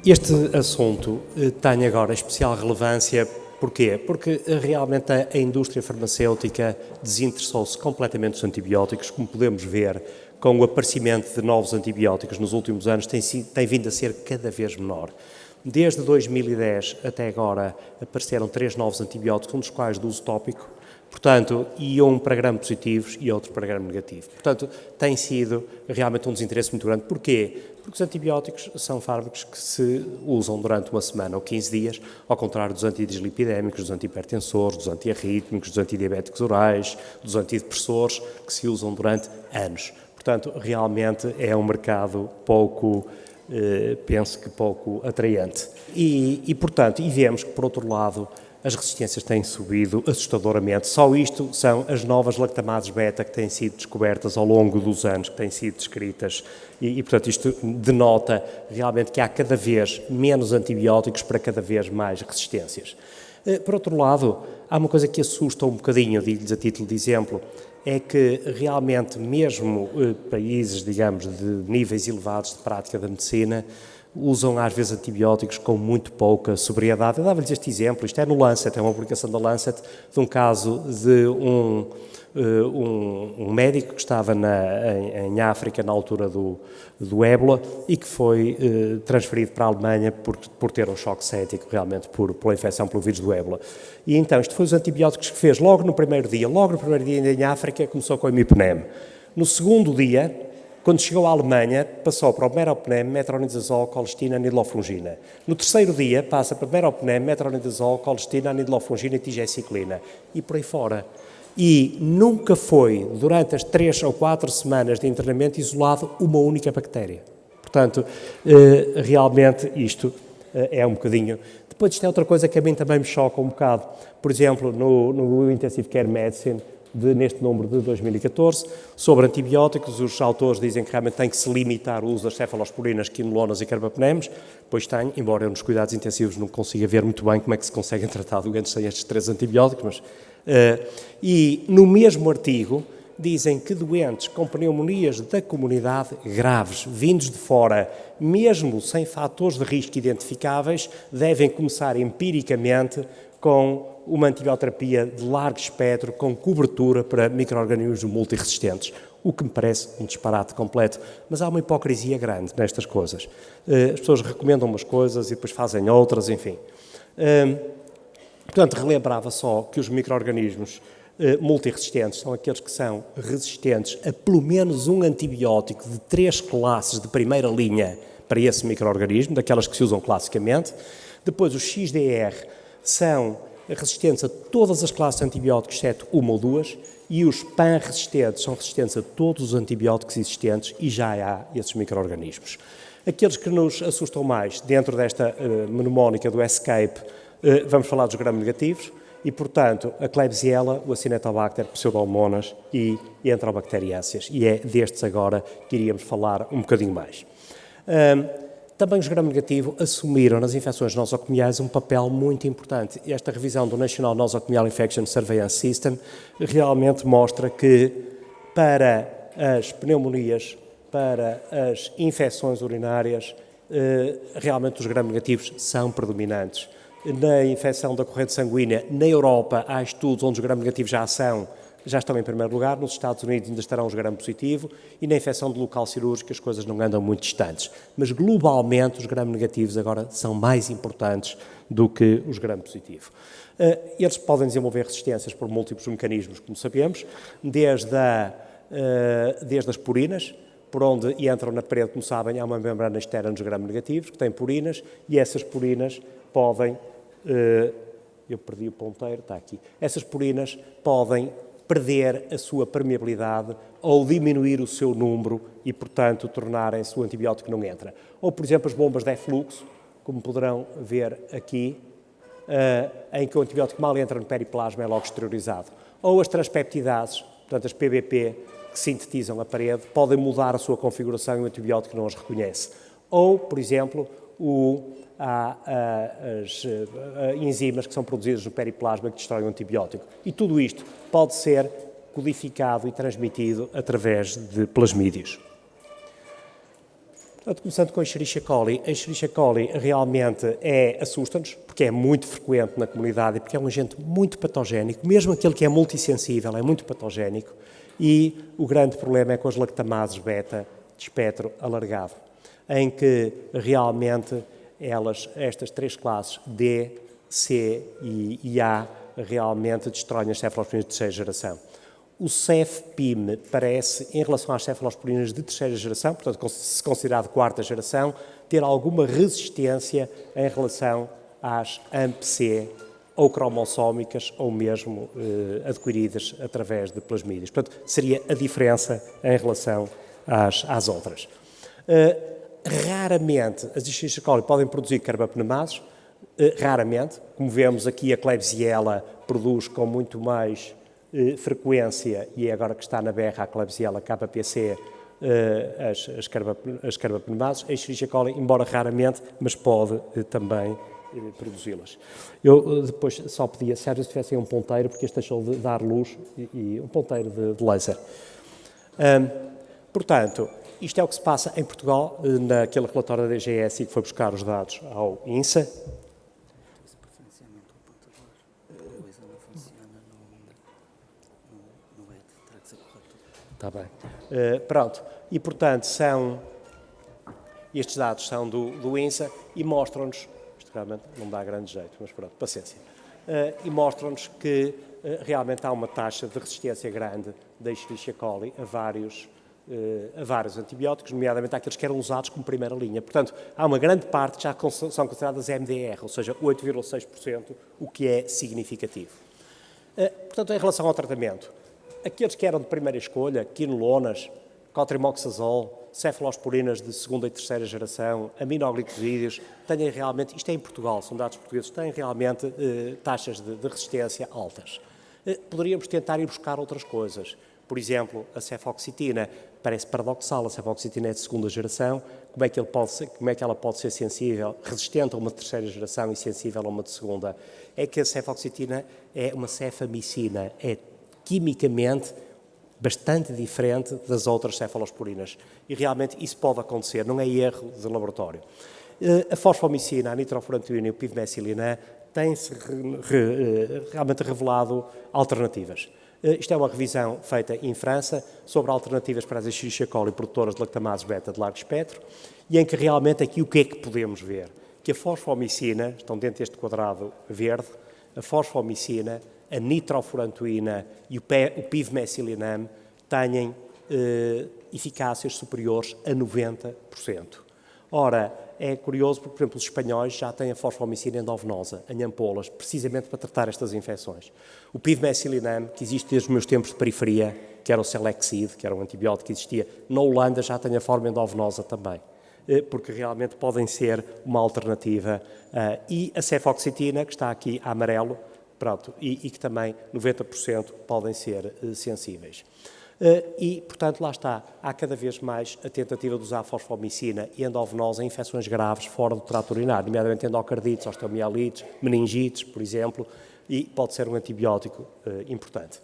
Este assunto tem agora especial relevância, porquê? Porque realmente a indústria farmacêutica desinteressou-se completamente dos antibióticos, como podemos ver com o aparecimento de novos antibióticos nos últimos anos, tem vindo a ser cada vez menor. Desde 2010 até agora apareceram 3 novos antibióticos, um dos quais de uso tópico, portanto, e um para gram positivos e outro para gram negativo. Portanto, tem sido realmente um desinteresse muito grande. Porquê? Porque os antibióticos são fármacos que se usam durante uma semana ou 15 dias, ao contrário dos antidislipidémicos, dos antihipertensores, dos antiarrítmicos, dos antidiabéticos orais, dos antidepressores, que se usam durante anos. Portanto, realmente é um mercado pouco, penso que pouco atraente. Portanto, vemos que, por outro lado, as resistências têm subido assustadoramente. Só isto são as novas lactamases beta que têm sido descobertas ao longo dos anos, que têm sido descritas. Portanto, isto denota realmente que há cada vez menos antibióticos para cada vez mais resistências. Por outro lado, há uma coisa que assusta um bocadinho, digo-lhes a título de exemplo, é que realmente mesmo países, digamos, de níveis elevados de prática da medicina, usam às vezes antibióticos com muito pouca sobriedade. Eu dava-lhes este exemplo, isto é no Lancet, é uma publicação da Lancet, de um caso de um médico que estava em África na altura do ébola e que foi transferido para a Alemanha por ter um choque cético realmente pela infecção pelo vírus do ébola. E então, isto foi os antibióticos que fez logo no primeiro dia ainda em África, começou com o imipenem. No segundo dia, quando chegou à Alemanha, passou para o meropenem, metronidazol, colistina, nidlofungina. No terceiro dia, passa para meropenem, metronidazol, colistina, nidlofungina e tigeciclina. E por aí fora. E nunca foi, durante as 3 ou 4 semanas de internamento, isolado uma única bactéria. Portanto, realmente isto é um bocadinho... Depois isto é outra coisa que a mim também me choca um bocado. Por exemplo, no Intensive Care Medicine, neste número de 2014, sobre antibióticos, os autores dizem que realmente tem que se limitar o uso das cefalosporinas, quinolonas e carbapenems, pois tem, embora eu nos cuidados intensivos não consiga ver muito bem como é que se conseguem tratar doentes sem estes 3 antibióticos, mas... e no mesmo artigo dizem que doentes com pneumonias da comunidade graves, vindos de fora, mesmo sem fatores de risco identificáveis, devem começar empiricamente com uma antibioterapia de largo espectro, com cobertura para micro-organismos multiresistentes, o que me parece um disparate completo. Mas há uma hipocrisia grande nestas coisas. As pessoas recomendam umas coisas e depois fazem outras, enfim. Portanto, relembrava só que os micro-organismos multiresistentes são aqueles que são resistentes a pelo menos um antibiótico de 3 classes de primeira linha para esse micro-organismo, daquelas que se usam classicamente. Depois, os XDR são resistentes a todas as classes de antibióticos, exceto uma ou 2, e os pan-resistentes são resistentes a todos os antibióticos existentes e já há esses micro-organismos. Aqueles que nos assustam mais, dentro desta mnemónica do ESCAPE, vamos falar dos gram-negativos e, portanto, a Klebsiella, o Acinetobacter, Pseudomonas e Enterobacteriaceae. E é destes agora que iríamos falar um bocadinho mais. Também os gram-negativo assumiram nas infecções nosocomiais um papel muito importante. Esta revisão do National Nosocomial Infection Surveillance System realmente mostra que para as pneumonias, para as infecções urinárias, realmente os gram-negativos são predominantes. Na infecção da corrente sanguínea, na Europa, há estudos onde os gram-negativos já estão em primeiro lugar, nos Estados Unidos ainda estarão os gram-positivo e na infecção de local cirúrgico as coisas não andam muito distantes. Mas globalmente os gram-negativos agora são mais importantes do que os gram-positivo. Eles podem desenvolver resistências por múltiplos mecanismos, como sabemos, desde as purinas, por onde entram na parede, como sabem, há uma membrana externa dos gram-negativos que tem purinas e essas purinas podem... eu perdi o ponteiro, está aqui. Essas purinas podem perder a sua permeabilidade ou diminuir o seu número e, portanto, tornarem-se o antibiótico que não entra. Ou, por exemplo, as bombas de effluxo, como poderão ver aqui, em que o antibiótico mal entra no periplasma é logo exteriorizado. Ou as transpeptidases, portanto, as PBP, que sintetizam a parede, podem mudar a sua configuração e o antibiótico não as reconhece. Ou, por exemplo, há as enzimas que são produzidas no periplasma que destroem o antibiótico. E tudo isto pode ser codificado e transmitido através de plasmídios. Portanto, começando com a Escherichia coli. A Escherichia coli realmente assusta-nos, porque é muito frequente na comunidade e porque é um agente muito patogénico, mesmo aquele que é multissensível é muito patogénico, e o grande problema é com as lactamases beta de espectro alargado, em que realmente estas três classes D, C e A realmente destroem as cefalosporinas de terceira geração. O CEF-PIM parece, em relação às cefalosporinas de terceira geração, portanto, se considerado quarta geração, ter alguma resistência em relação às AMP-C ou cromossómicas ou mesmo adquiridas através de plasmídios. Portanto, seria a diferença em relação às outras. Raramente as Escherichia coli podem produzir carbapnemases, raramente, como vemos aqui a Klebsiella produz com muito mais frequência, e é agora que está na berra a Klebsiella KPC, as carbapnemases. A Escherichia coli, embora raramente, mas pode também produzi-las. Eu depois só pedia, se às vezes tivessem um ponteiro, porque este deixou de dar luz, e um ponteiro de laser. Portanto, isto é o que se passa em Portugal, naquele relatório da DGS que foi buscar os dados ao INSA. Está bem. Pronto. E, portanto, estes dados são do INSA e mostram-nos, isto realmente não dá grande jeito, mas pronto, paciência, e mostram-nos que realmente há uma taxa de resistência grande da Escherichia coli a vários antibióticos, nomeadamente aqueles que eram usados como primeira linha. Portanto, há uma grande parte que já são consideradas MDR, ou seja, 8,6%, o que é significativo. Portanto, em relação ao tratamento, aqueles que eram de primeira escolha, quinolonas, cotrimoxazol, cefalosporinas de segunda e terceira geração, aminoglicosídeos, têm realmente, isto é em Portugal, são dados portugueses, têm realmente taxas de resistência altas. Poderíamos tentar ir buscar outras coisas. Por exemplo, a cefoxitina, parece paradoxal, a cefoxitina é de segunda geração, como é que ela pode ser sensível, resistente a uma terceira geração e sensível a uma de segunda? É que a cefoxitina é uma cefamicina, é quimicamente bastante diferente das outras cefalosporinas. E realmente isso pode acontecer, não é erro de laboratório. A fosfomicina, a nitrofurantoína e o pivmecilinã têm-se realmente revelado alternativas. Isto é uma revisão feita em França sobre alternativas para as Escherichia coli produtoras de lactamases beta de largo espectro, e em que realmente aqui o que é que podemos ver? Que a fosfomicina, estão dentro deste quadrado verde, a fosfomicina, a nitrofurantoína e o pivmecilinam têm eficácias superiores a 90%. Ora, é curioso porque, por exemplo, os espanhóis já têm a fosfomicina endovenosa, em ampolas, precisamente para tratar estas infecções. O pivmecilinam, que existe desde os meus tempos de periferia, que era o Selexid, que era um antibiótico que existia, na Holanda já tem a forma endovenosa também, porque realmente podem ser uma alternativa. E a cefoxitina, que está aqui a amarelo, pronto, e que também 90% podem ser sensíveis. E, portanto, lá está, há cada vez mais a tentativa de usar a fosfomicina e endovenosa em infecções graves fora do trato urinário, nomeadamente endocardites, osteomielites, meningites, por exemplo, e pode ser um antibiótico importante.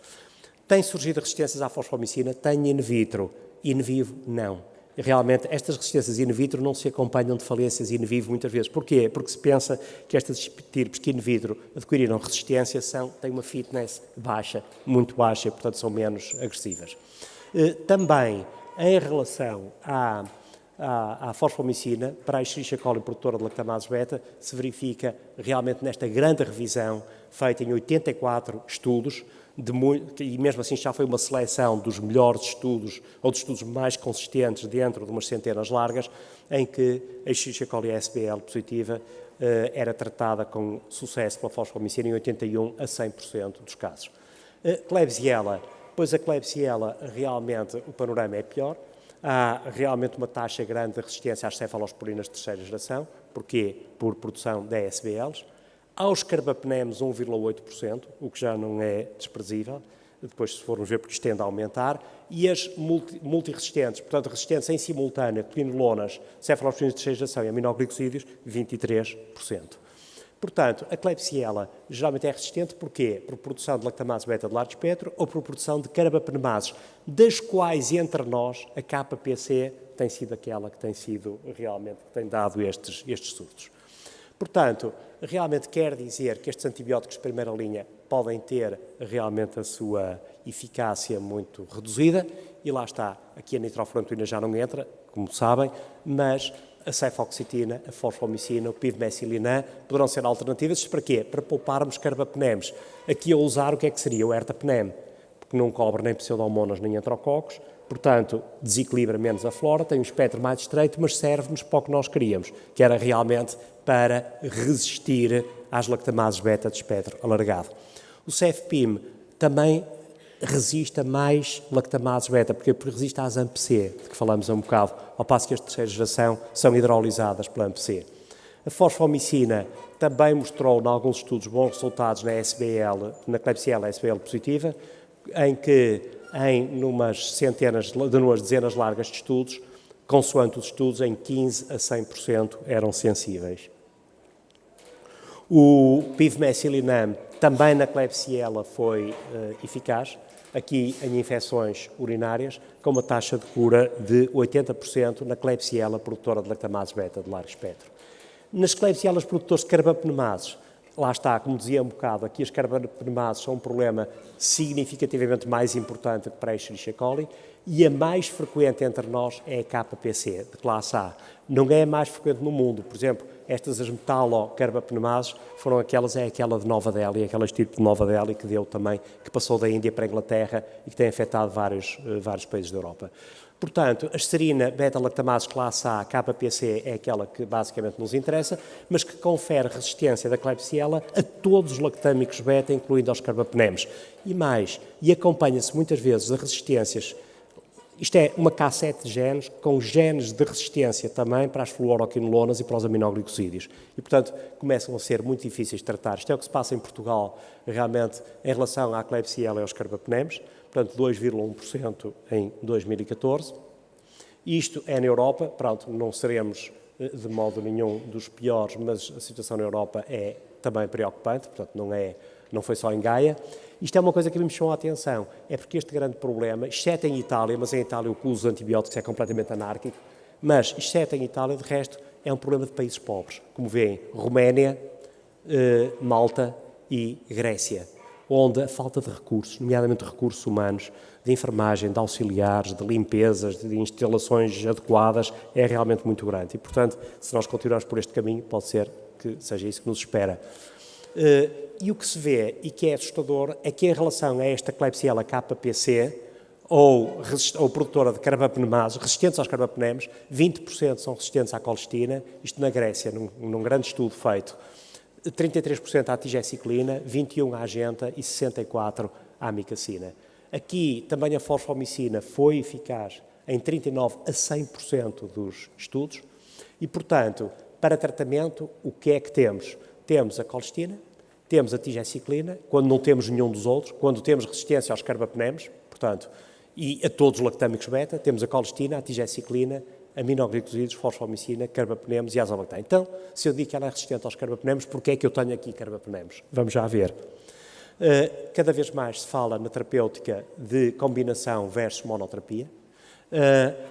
Tem surgido resistências à fosfomicina? Tem in vitro. In vivo, não. Realmente, estas resistências in vitro não se acompanham de falências in vivo muitas vezes. Porquê? Porque se pensa que estas estirpes que in vitro adquiriram resistência têm uma fitness baixa, muito baixa, e, portanto, são menos agressivas. Também, em relação à fosfomicina, para a Escherichia coli produtora de lactamases beta, se verifica realmente nesta grande revisão, feita em 84 estudos, e mesmo assim já foi uma seleção dos melhores estudos, ou dos estudos mais consistentes dentro de umas centenas largas, em que a Escherichia coli SBL positiva era tratada com sucesso pela fosfomicina em 81 a 100% dos casos. Klebsiella, pois a Klebsiella realmente o panorama é pior, há realmente uma taxa grande de resistência às cefalosporinas de terceira geração. Porquê? Por produção de SBLs. Aos carbapnemes 1,8%, o que já não é desprezível, depois se formos ver porque isto tende a aumentar, e as multiresistentes, portanto resistentes em simultâneo, quinolonas, cefalosporinas de terceira geração e aminoglicosídeos, 23%. Portanto, a Klebsiella geralmente é resistente, porquê? Por produção de lactamases beta de largo espectro ou por produção de carbapnemases, das quais entre nós a KPC tem sido aquela que tem sido realmente, que tem dado estes surtos. Portanto, realmente quer dizer que estes antibióticos de primeira linha podem ter realmente a sua eficácia muito reduzida, e lá está, aqui a nitrofurantoína já não entra, como sabem, mas a cefoxitina, a fosfomicina, o pivmecilinã poderão ser alternativas. Para quê? Para pouparmos carbapenems. Aqui a usar o que é que seria o ertapenem, porque não cobre nem pseudomonas nem enterococos, portanto, desequilibra menos a flora, tem um espectro mais estreito, mas serve-nos para o que nós queríamos, que era realmente para resistir às lactamases beta de espectro alargado. O cefpim também resiste a mais lactamases beta, porque resiste às AMP-C, de que falamos há um bocado, ao passo que as de terceira geração são hidrolisadas pela AMP-C. A fosfomicina também mostrou, em alguns estudos, bons resultados na SBL, na Klebsiella SBL positiva, em que numas dezenas largas de estudos, consoante os estudos, em 15% a 100% eram sensíveis. O pivmecilinam também na Klebsiella foi eficaz, aqui em infecções urinárias, com uma taxa de cura de 80% na Klebsiella produtora de lactamases beta de largo espectro. Nas Klebsiellas produtores de carbapnemases, lá está, como dizia um bocado, aqui as carbapnemases são um problema significativamente mais importante que para a Escherichia coli, e a mais frequente entre nós é a KPC, de classe A. Não é a mais frequente no mundo. Por exemplo, estas as metalocarbapnemases foram aquela de Nova Delhi, aquelas tipo de Nova Delhi que deu também, que passou da Índia para a Inglaterra e que tem afetado vários países da Europa. Portanto, a serina beta-lactamase classe A, KPC, é aquela que basicamente nos interessa, mas que confere resistência da Klebsiella a todos os lactâmicos beta, incluindo aos carbapenems. E mais, e acompanha-se muitas vezes a resistências. Isto é uma cassete de genes com genes de resistência também para as fluoroquinolonas e para os aminoglicosídeos. E, portanto, começam a ser muito difíceis de tratar. Isto é o que se passa em Portugal, realmente, em relação à Klebsiella e aos carbapenems, portanto, 2,1% em 2014. Isto é na Europa, pronto, não seremos de modo nenhum dos piores, mas a situação na Europa é também preocupante, portanto, não foi só em Gaia. Isto é uma coisa que me chamou a atenção, é porque este grande problema, exceto em Itália, mas em Itália o uso de antibióticos é completamente anárquico, mas exceto em Itália, de resto, é um problema de países pobres, como veem, Roménia, Malta e Grécia, onde a falta de recursos, nomeadamente recursos humanos, de enfermagem, de auxiliares, de limpezas, de instalações adequadas, é realmente muito grande. E, portanto, se nós continuarmos por este caminho, pode ser que seja isso que nos espera. E o que se vê, e que é assustador, é que em relação a esta Klebsiella KPC, ou produtora de carbapnemases, resistentes aos carbapenems, 20% são resistentes à colistina, isto na Grécia, num grande estudo feito, 33% à tigeciclina, 21% à agenta e 64% à amicacina. Aqui também a fosfomicina foi eficaz em 39% a 100% dos estudos e, portanto, para tratamento, o que é que temos? Temos a colistina, temos a tigeciclina, quando não temos nenhum dos outros, quando temos resistência aos carbapenems, portanto, e a todos os lactâmicos beta, temos a colistina, a tigeciclina, aminoglicosídeos, fosfomicina, carbapenems e azolactam. Então, se eu digo que ela é resistente aos carbapenems, porquê é que eu tenho aqui carbapenems? Vamos já ver. Cada vez mais se fala na terapêutica de combinação versus monoterapia.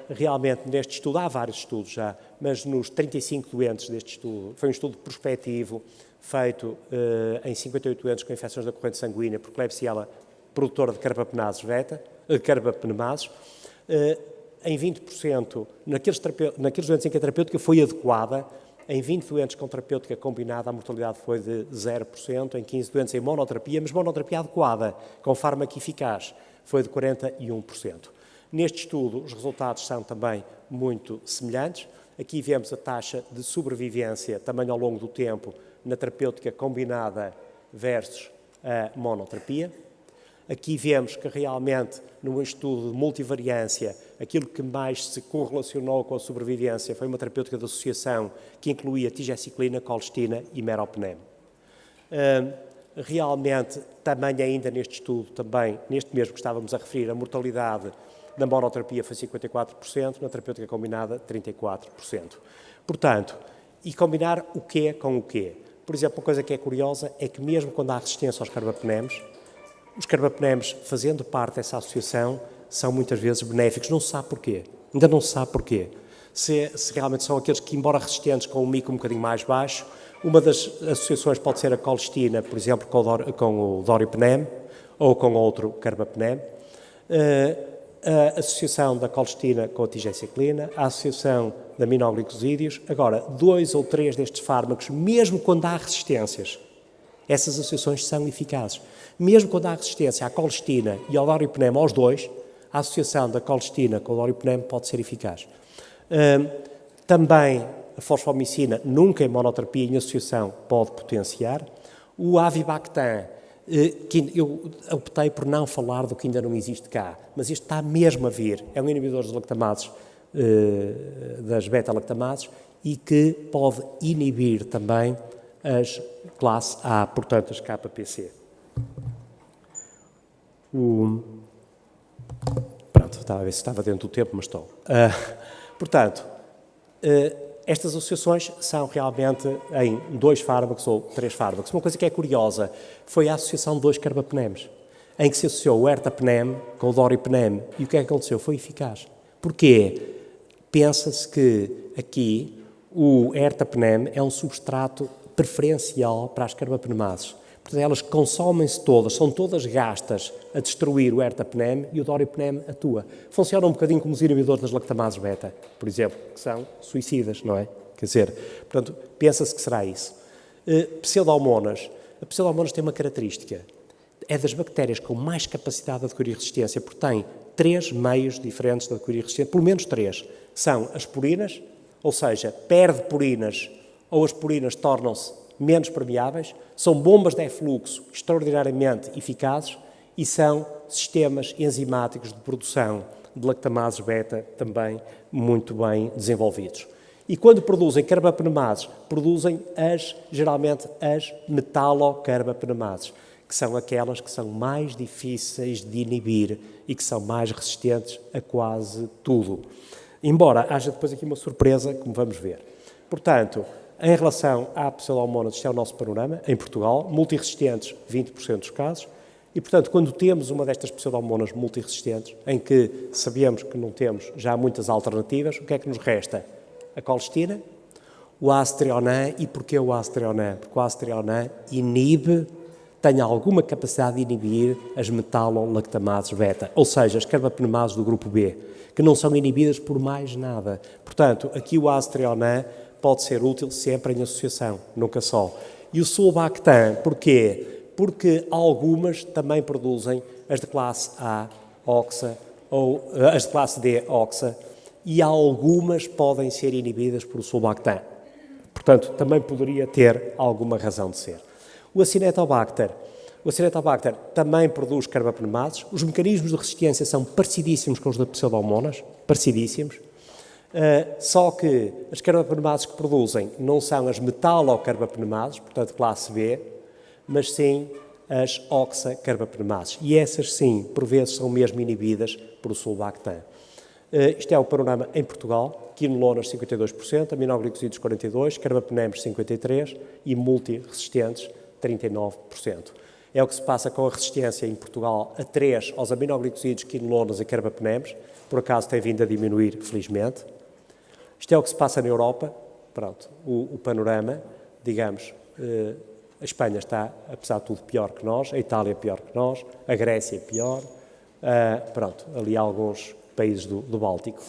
Realmente, neste estudo, há vários estudos já, mas nos 35 doentes deste estudo, foi um estudo prospectivo, feito em 58 doentes com infecções da corrente sanguínea por Klebsiella produtora de carbapenemases beta, em 20%, naqueles doentes em que a terapêutica foi adequada, em 20 doentes com terapêutica combinada, a mortalidade foi de 0%, em 15 doentes em monoterapia, mas monoterapia adequada, com fármaco eficaz, foi de 41%. Neste estudo, os resultados são também muito semelhantes. Aqui vemos a taxa de sobrevivência, também ao longo do tempo, na terapêutica combinada versus a monoterapia. Aqui vemos que realmente, num estudo de multivariância, aquilo que mais se correlacionou com a sobrevivência foi uma terapêutica de associação que incluía tigeciclina, colistina e meropenem. Realmente, também ainda neste estudo, também neste mesmo que estávamos a referir, a mortalidade na monoterapia foi 54%, na terapêutica combinada 34%. Portanto, e combinar o quê com o quê? Por exemplo, uma coisa que é curiosa é que mesmo quando há resistência aos carbapenems, os carbapenems, fazendo parte dessa associação, são muitas vezes benéficos. Não se sabe porquê. Ainda não se sabe porquê. Se realmente são aqueles que, embora resistentes, com um micro um bocadinho mais baixo, uma das associações pode ser a colistina, por exemplo, com o doripenem ou com outro carbapenem. A associação da colistina com a tigeciclina, a associação de aminoglicosídeos. Agora, 2 ou 3 destes fármacos, mesmo quando há resistências, essas associações são eficazes. Mesmo quando há resistência à colistina e ao doripenem, aos dois, a associação da colistina com o doripenem pode ser eficaz. Também a fosfomicina, nunca em monoterapia, em associação, pode potenciar. O avibactam, que eu optei por não falar do que ainda não existe cá, mas isto está mesmo a vir. É um inibidor dos lactamases, das beta-lactamases, e que pode inibir também as classe A, portanto, as KPC. Pronto, estava a ver se estava dentro do tempo, mas estou. Portanto, estas associações são realmente em 2 fármacos ou 3 fármacos. Uma coisa que é curiosa foi a associação de 2 carbapenems, em que se associou o ertapenem com o doripenem. E o que é que aconteceu? Foi eficaz. Porquê? Pensa-se que aqui o ertapenem é um substrato preferencial para as carbapenemases. Portanto, elas consomem-se todas, são todas gastas a destruir o ertapenem e o doripenem atua. Funciona um bocadinho como os inibidores das lactamases beta, por exemplo, que são suicidas, não é? Quer dizer, portanto, pensa-se que será isso. Pseudomonas. A pseudomonas tem uma característica. É das bactérias com mais capacidade de adquirir resistência, porque tem 3 meios diferentes de adquirir resistência, pelo menos 3. São as purinas, ou seja, perde purinas, ou as purinas tornam-se menos permeáveis, são bombas de efluxo extraordinariamente eficazes e são sistemas enzimáticos de produção de lactamases beta também muito bem desenvolvidos. E quando produzem carbapenemases, produzem geralmente as metalocarbapenemases, que são aquelas que são mais difíceis de inibir e que são mais resistentes a quase tudo. Embora haja depois aqui uma surpresa, como vamos ver. Portanto, em relação à pseudomonas, este é o nosso panorama, em Portugal, multiresistentes, 20% dos casos, e, portanto, quando temos uma destas pseudomonas multiresistentes, em que sabemos que não temos já muitas alternativas, o que é que nos resta? A colistina, o azetrionan. E porquê o azetrionan? Porque o azetrionan tem alguma capacidade de inibir as metalolactamases beta, ou seja, as carbapenemases do grupo B, que não são inibidas por mais nada. Portanto, aqui o azetrionan pode ser útil sempre em associação, nunca só. E o sulbactam, porquê? Porque algumas também produzem as de classe A, oxa, ou as de classe D, oxa, e algumas podem ser inibidas por sulbactam. Portanto, também poderia ter alguma razão de ser. O Acinetobacter também produz carbapenemases. Os mecanismos de resistência são parecidíssimos com os da pseudomonas, parecidíssimos. Só que as carbapenemases que produzem não são as metalocarbapenemases, portanto classe B, mas sim as oxacarbapenemases. E essas sim, por vezes, são mesmo inibidas por o sulbactam. Isto é o panorama em Portugal: quinolonas 52%, aminoglicosídeos 42%, carbapenems 53% e multiresistentes 39%. É o que se passa com a resistência em Portugal a 3 aos aminoglicosídeos, quinolonas e carbapenems. Por acaso tem vindo a diminuir, felizmente. Isto é o que se passa na Europa. Pronto, o panorama, digamos, a Espanha está, apesar de tudo, pior que nós, a Itália pior que nós, a Grécia pior, pronto, ali há alguns países do Báltico.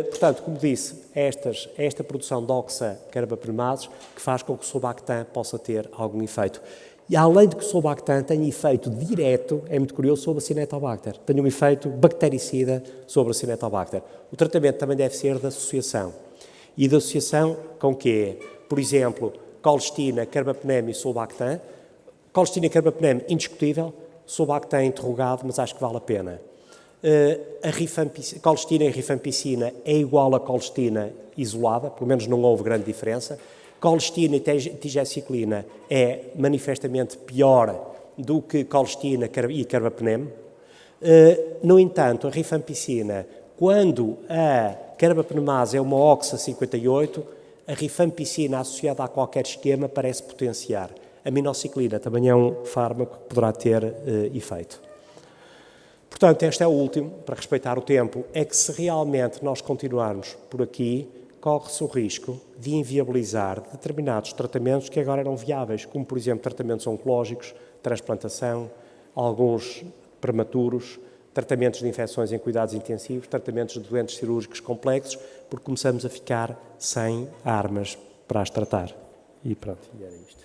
Portanto, como disse, esta produção de oxacarbapenemases que faz com que o sulbactam possa ter algum efeito. E além de que o sulbactam tem efeito direto, é muito curioso, sobre a Acinetobacter. Tem um efeito bactericida sobre a Acinetobacter. O tratamento também deve ser de associação. E de associação com quê? Por exemplo, colistina, carbapenem e sulbactam. Colistina e carbapenem, indiscutível. Sulbactam interrogado, mas acho que vale a pena. A colistina e rifampicina é igual a colistina isolada, pelo menos não houve grande diferença. Colistina e tigeciclina é manifestamente pior do que colistina e carbapenem. No entanto, a rifampicina, quando a carbapenemase é uma oxa 58, a rifampicina associada a qualquer esquema parece potenciar. A minociclina também é um fármaco que poderá ter efeito. portanto, este é o último, para respeitar o tempo, é que se realmente nós continuarmos por aqui, corre-se o risco de inviabilizar determinados tratamentos que agora eram viáveis, como, por exemplo, tratamentos oncológicos, transplantação, alguns prematuros, tratamentos de infecções em cuidados intensivos, tratamentos de doentes cirúrgicos complexos, porque começamos a ficar sem armas para as tratar. E pronto, e era isto.